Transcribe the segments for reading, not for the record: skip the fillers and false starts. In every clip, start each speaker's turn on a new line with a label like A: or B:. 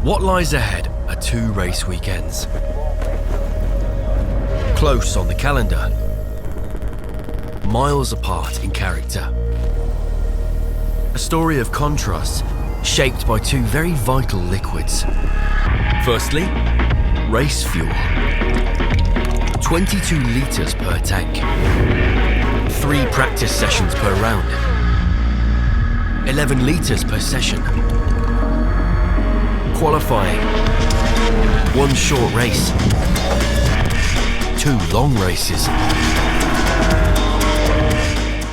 A: What lies ahead are 2 race weekends. Close on the calendar, miles apart in character. A story of contrasts shaped by 2 very vital liquids. Firstly, race fuel. 22 litres per tank. 3 practice sessions per round. 11 litres per session. Qualifying. 1 short race. 2 long races.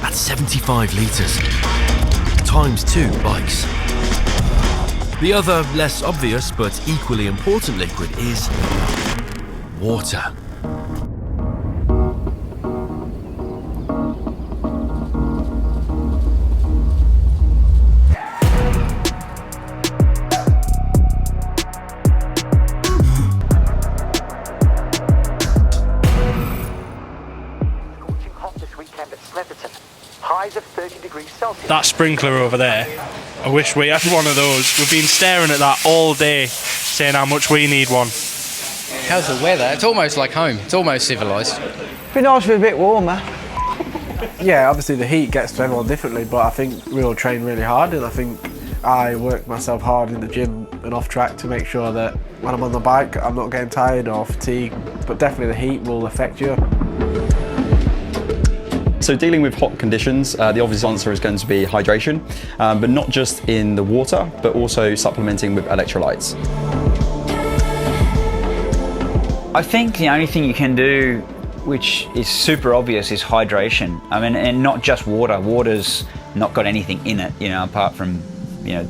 A: That's 75 litres. Times 2 bikes. The other, less obvious but equally important liquid is water.
B: Weekend at Snetterton. Highs of 30 degrees Celsius.
C: That sprinkler over there, I wish we had one of those. We've been staring at that all day, saying how much we need one.
D: How's the weather? It's almost like home. It's almost civilised.
E: Be nice if it was a bit warmer.
F: Yeah, obviously the heat gets to everyone differently, but I think we all train really hard, and I think I work myself hard in the gym and off track to make sure that when I'm on the bike I'm not getting tired or fatigued, but definitely the heat will affect you.
G: So dealing with hot conditions, the obvious answer is going to be hydration, but not just in the water, but also supplementing with electrolytes.
H: I think the only thing you can do, which is super obvious, is hydration. I mean, and not just water. Water's not got anything in it, you know, apart from, you know,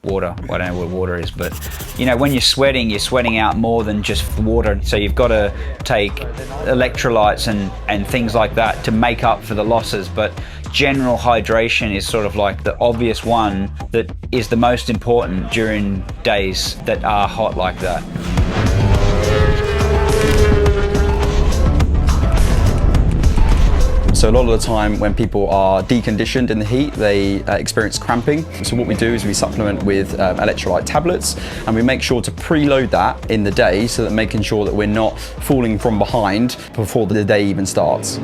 H: water. I don't know what water is, but you know, when you're sweating out more than just water. So you've got to take electrolytes and things like that to make up for the losses. But general hydration is sort of like the obvious one that is the most important during days that are hot like that.
G: So a lot of the time when people are deconditioned in the heat, they experience cramping. So what we do is we supplement with electrolyte tablets, and we make sure to preload that in the day, so that making sure that we're not falling from behind before the day even starts.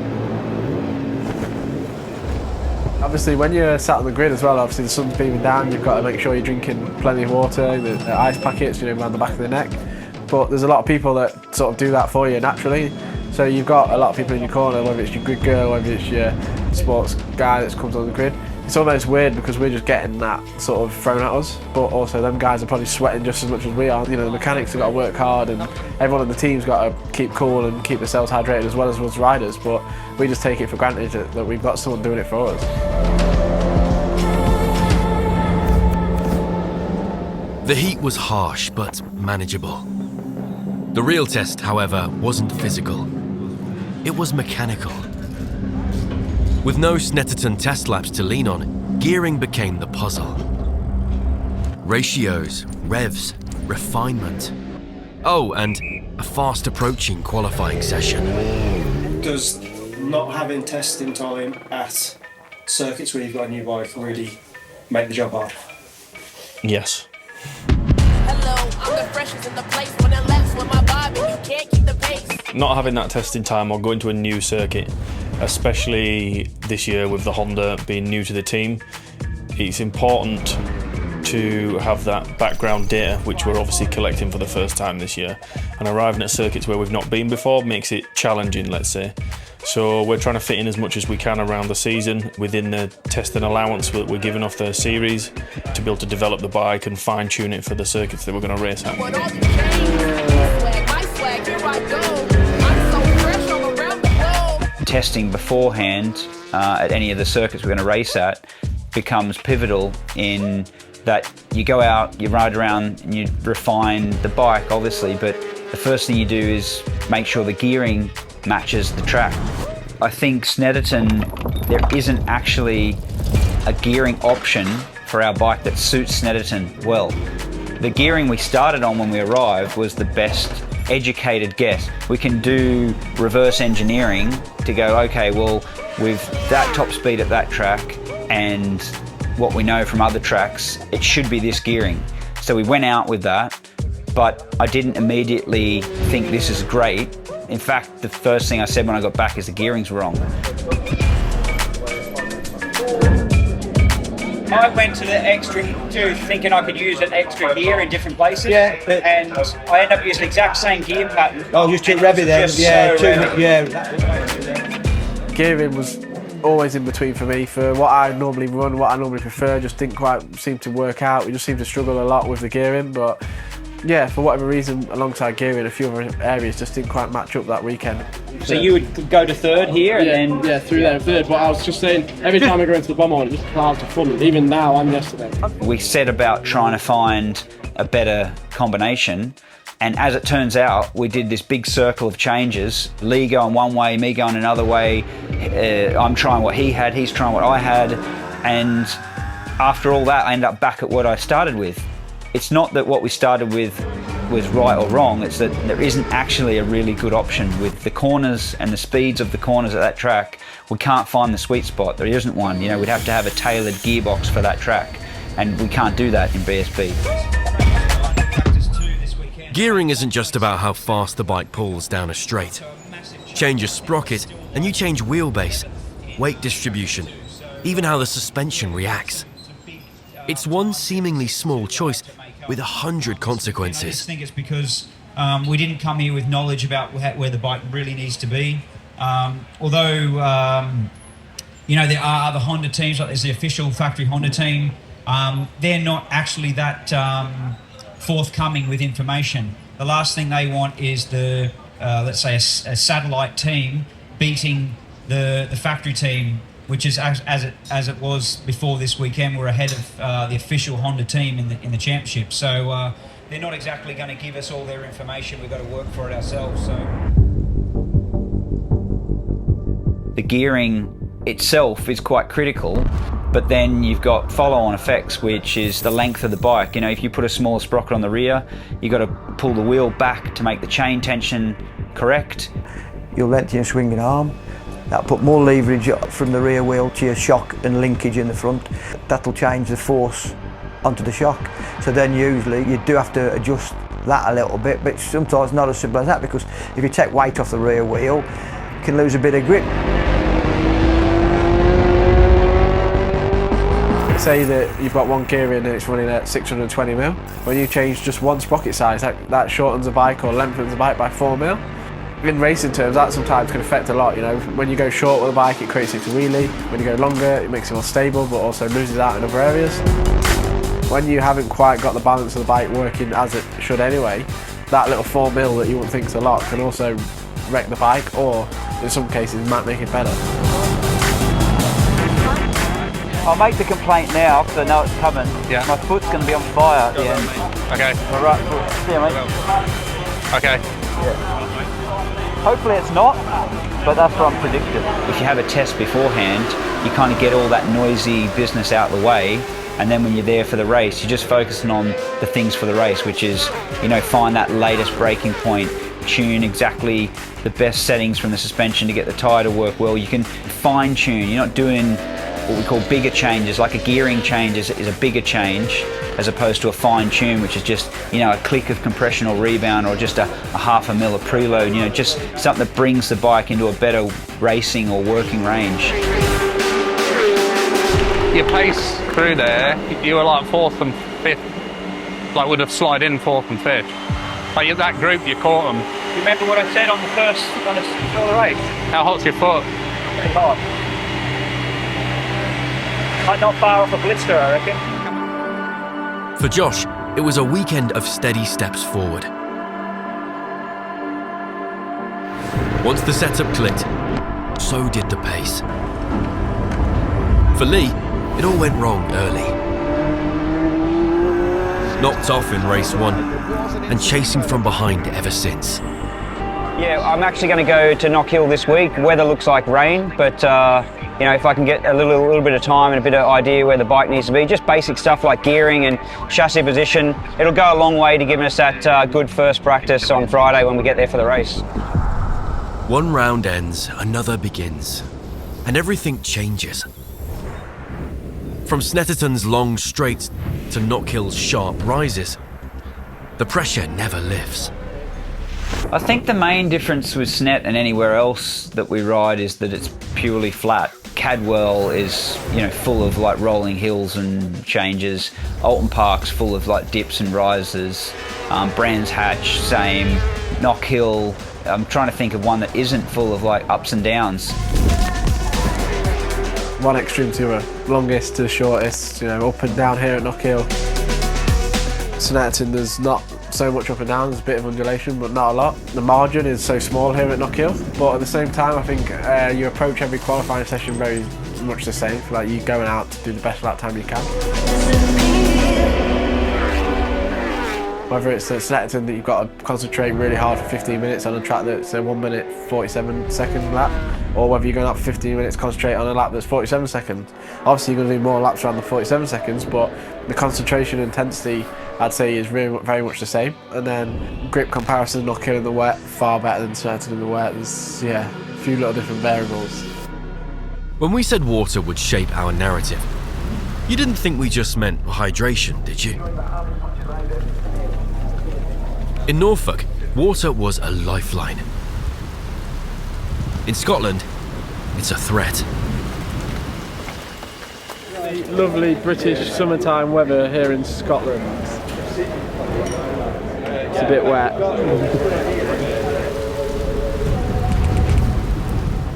F: Obviously when you're sat on the grid as well, obviously the sun's beaming down, you've got to make sure you're drinking plenty of water, the ice packets, you know, around the back of the neck. But there's a lot of people that sort of do that for you naturally. So you've got a lot of people in your corner, whether it's your grid girl, whether it's your sports guy that comes on the grid. It's almost weird because we're just getting that sort of thrown at us, but also them guys are probably sweating just as much as we are. You know, the mechanics have got to work hard, and everyone on the team's got to keep cool and keep themselves hydrated as well as us riders, but we just take it for granted that we've got someone doing it for us.
A: The heat was harsh but manageable. The real test, however, wasn't physical. It was mechanical. With no Snetterton test laps to lean on, gearing became the puzzle. Ratios, revs, refinement. Oh, and a fast approaching qualifying session.
I: Does not having testing time at circuits where you've got a new bike really make the job hard?
C: Yes. Not having that testing time or going to a new circuit, especially this year with the Honda being new to the team, it's important to have that background data, which we're obviously collecting for the first time this year, and arriving at circuits where we've not been before makes it challenging, let's say. So we're trying to fit in as much as we can around the season within the testing allowance that we're giving off the series to be able to develop the bike and fine-tune it for the circuits that we're going to race at.
H: Testing beforehand at any of the circuits we're going to race at becomes pivotal in that you go out, you ride around and you refine the bike obviously, but the first thing you do is make sure the gearing matches the track. I think Snetterton, there isn't actually a gearing option for our bike that suits Snetterton well. The gearing we started on when we arrived was the best educated guess. We can do reverse engineering to go, okay, well, with that top speed at that track and what we know from other tracks, it should be this gearing. So we went out with that, but I didn't immediately think this is great. In fact, the first thing I said when I got back is the gearing's wrong.
J: I went to the extra too, thinking I could use an extra gear in different places.
E: Yeah,
J: and I ended up using the exact same gear pattern.
E: Oh, just too revvy then.
F: Gearing was always in between for me. For what I normally run, what I normally prefer, just didn't quite seem to work out. We just seemed to struggle a lot with the gearing, but yeah, for whatever reason, alongside gearing, a few other areas just didn't quite match up that weekend.
J: So you would go to third here and then...
K: Yeah, through there third, but I was just saying, every time I go into the bomb on, it just clouds of fun, even now and yesterday.
H: We set about trying to find a better combination, and as it turns out, we did this big circle of changes, Lee going one way, me going another way, I'm trying what he had, he's trying what I had, and after all that, I ended up back at what I started with. It's not that what we started with was right or wrong, it's that there isn't actually a really good option. With the corners and the speeds of the corners at that track, we can't find the sweet spot. There isn't one. You know, we'd have to have a tailored gearbox for that track, and we can't do that in BSB.
A: Gearing isn't just about how fast the bike pulls down a straight. Change a sprocket and you change wheelbase, weight distribution, even how the suspension reacts. It's one seemingly small choice with 100 consequences.
J: I just think it's because we didn't come here with knowledge about where the bike really needs to be. Although, you know, there are other Honda teams, like there's the official factory Honda team, they're not actually that forthcoming with information. The last thing they want is the, let's say, a satellite team beating the factory team, which is as it was before this weekend. We're ahead of the official Honda team in the championship. So they're not exactly going to give us all their information. We've got to work for it ourselves. So
H: the gearing itself is quite critical, but then you've got follow-on effects, which is the length of the bike. You know, if you put a smaller sprocket on the rear, you've got to pull the wheel back to make the chain tension correct.
E: You'll lengthen your swinging arm. That'll put more leverage from the rear wheel to your shock and linkage in the front. That'll change the force onto the shock. So then usually you do have to adjust that a little bit, but sometimes not as simple as that, because if you take weight off the rear wheel, you can lose a bit of grip.
F: Say that you've got one gearing and it's running at 620mm. When you change just one sprocket size, that shortens the bike or lengthens the bike by 4mm. In racing terms, that sometimes can affect a lot. You know, when you go short with a bike, it creates it to wheelie. When you go longer, it makes it more stable, but also loses out in other areas. When you haven't quite got the balance of the bike working as it should anyway, that little 4mm that you wouldn't think is a lot can also wreck the bike, or in some cases might make it better.
J: I'll make the complaint now because I know it's coming. Yeah. My foot's going to be on fire at the end.
K: Okay.
J: My right foot. See you, mate.
K: Okay.
J: Yeah. Hopefully it's not, but that's what I'm predicting.
H: If you have a test beforehand, you kind of get all that noisy business out of the way, and then when you're there for the race, you're just focusing on the things for the race, which is, you know, find that latest braking point, tune exactly the best settings from the suspension to get the tyre to work well. You can fine tune. You're not doing what we call bigger changes, like a gearing change is a bigger change as opposed to a fine tune, which is just, you know, a click of compression or rebound, or just a half a mil of preload, you know, just something that brings the bike into a better racing or working range.
K: Your pace through there, you were like 4th and 5th, like would have slid in 4th and 5th. Like that group, you caught them.
J: You remember what I said on the race?
K: How hot's your foot?
J: Pretty hot. Like not far off a blister, I reckon.
A: For Josh, it was a weekend of steady steps forward. Once the setup clicked, so did the pace. For Lee, it all went wrong early. Knocked off in race 1 and chasing from behind ever since.
J: Yeah, I'm actually going to go to Knockhill this week. Weather looks like rain, but you know, if I can get a little bit of time and a bit of idea where the bike needs to be, just basic stuff like gearing and chassis position, it'll go a long way to giving us that good first practice on Friday when we get there for the race.
A: One round ends, another begins, and everything changes. From Snetterton's long straights to Knockhill's sharp rises, the pressure never lifts.
H: I think the main difference with Snet and anywhere else that we ride is that it's purely flat. Cadwell is, you know, full of like rolling hills and changes. Alton Park's full of like dips and rises. Brands Hatch, same. Knockhill, I'm trying to think of one that isn't full of like ups and downs.
F: One extreme to a longest to the shortest, you know, up and down here at Knockhill. Snetterton, there's not so much up and down, there's a bit of undulation, but not a lot. The margin is so small here at Knockhill, but at the same time, I think you approach every qualifying session very much the same. Like, you're going out to do the best lap time you can. Whether it's at Snetterton that you've got to concentrate really hard for 15 minutes on a track that's a 1 minute 47 second lap, or whether you're going up for 15 minutes concentrate on a lap that's 47 seconds. Obviously you're going to do more laps around the 47 seconds, but the concentration intensity I'd say is very much the same. And then grip comparison, Knockhill in the wet, far better than Snetterton in the wet. There's, yeah, a few little different variables.
A: When we said water would shape our narrative, you didn't think we just meant hydration, did you? In Norfolk, water was a lifeline. In Scotland, it's a threat.
F: Lovely British summertime weather here in Scotland. It's a bit wet.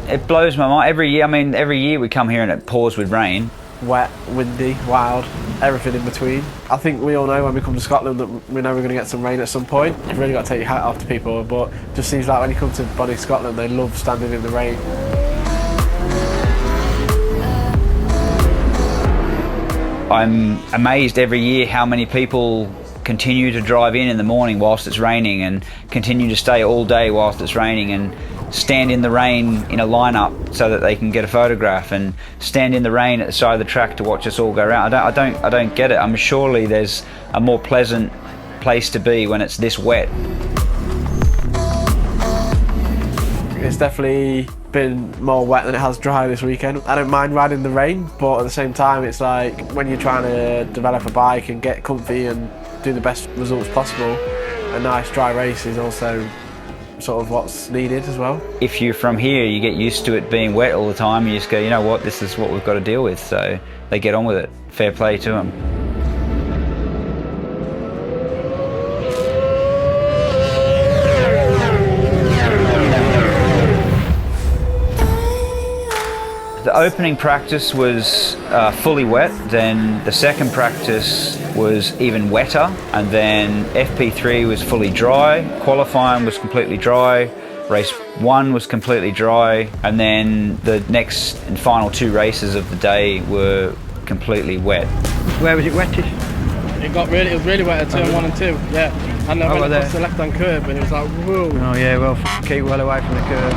H: It blows my mind every year. I mean, every year we come here and it pours with rain.
F: Wet, windy, wild, everything in between. I think we all know when we come to Scotland that we know we're going to get some rain at some point. You've really got to take your hat off to people, but it just seems like when you come to Bonnie, Scotland, they love standing in the rain.
H: I'm amazed every year how many people continue to drive in the morning whilst it's raining and continue to stay all day whilst it's raining and stand in the rain in a lineup so that they can get a photograph and stand in the rain at the side of the track to watch us all go around. I don't get it. I mean, surely there's a more pleasant place to be when it's this wet.
F: It's definitely been more wet than it has dry this weekend. I don't mind riding the rain, but at the same time it's like when you're trying to develop a bike and get comfy and do the best results possible, a nice dry race is also sort of what's needed as well.
H: If you're from here, you get used to it being wet all the time. You just go, you know what, this is what we've got to deal with. So they get on with it. Fair play to them. The opening practice was fully wet, then the second practice was even wetter, and then FP3 was fully dry, qualifying was completely dry, race 1 was completely dry, and then the next and final 2 races of the day were completely wet.
L: Where was it wettest? It was really wet at turn 1 and 2, yeah. And then went across the left-hand curve and it was like, whoa. Oh yeah, well, keep well away from the curve.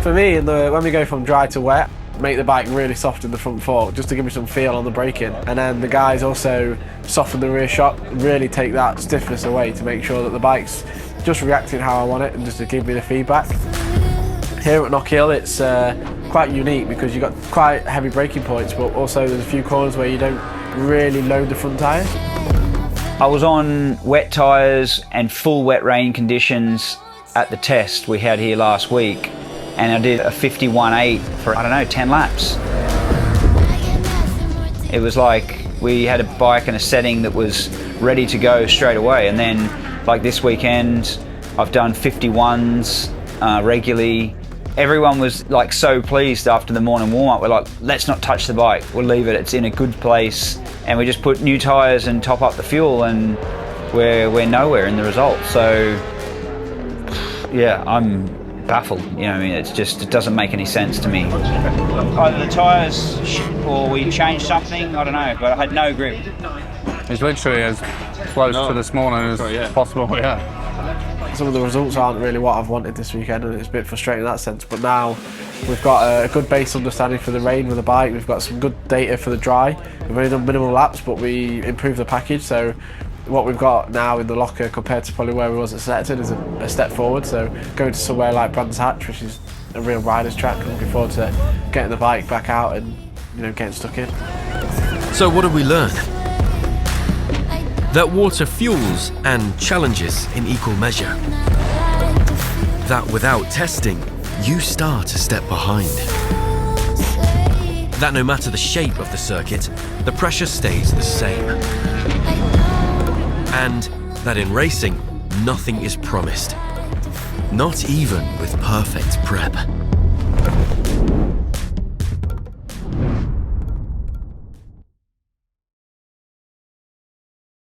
F: For me, when we go from dry to wet, make the bike really soft in the front fork just to give me some feel on the braking. And then the guys also soften the rear shock, really take that stiffness away to make sure that the bike's just reacting how I want it and just to give me the feedback. Here at Knockhill, it's quite unique because you've got quite heavy braking points, but also there's a few corners where you don't really load the front tyre.
H: I was on wet tyres and full wet rain conditions at the test we had here last week. And I did a 51.8 for, I don't know, 10 laps. It was like we had a bike and a setting that was ready to go straight away. And then, like this weekend, I've done 51s regularly. Everyone was like so pleased after the morning warm-up. We're like, let's not touch the bike, we'll leave it, it's in a good place. And we just put new tyres and top up the fuel and we're nowhere in the result. So, yeah, I'm baffled, you know, I mean, it doesn't make any sense to me. Either the tyres or we changed something, I don't know, but I had no grip.
K: It's literally as close to this morning as possible, yeah.
F: Some of the results aren't really what I've wanted this weekend and it's a bit frustrating in that sense, but now we've got a good base understanding for the rain with the bike, we've got some good data for the dry, we've only done minimal laps but we improved the package, so what we've got now in the locker compared to probably where we was at Snetterton is a step forward. So going to somewhere like Brands Hatch, which is a real rider's track. I'm looking forward to getting the bike back out and getting stuck in.
A: So what did we learn? That water fuels and challenges in equal measure. That without testing, you start a step behind. That no matter the shape of the circuit, the pressure stays the same. And that in racing, nothing is promised. Not even with perfect prep.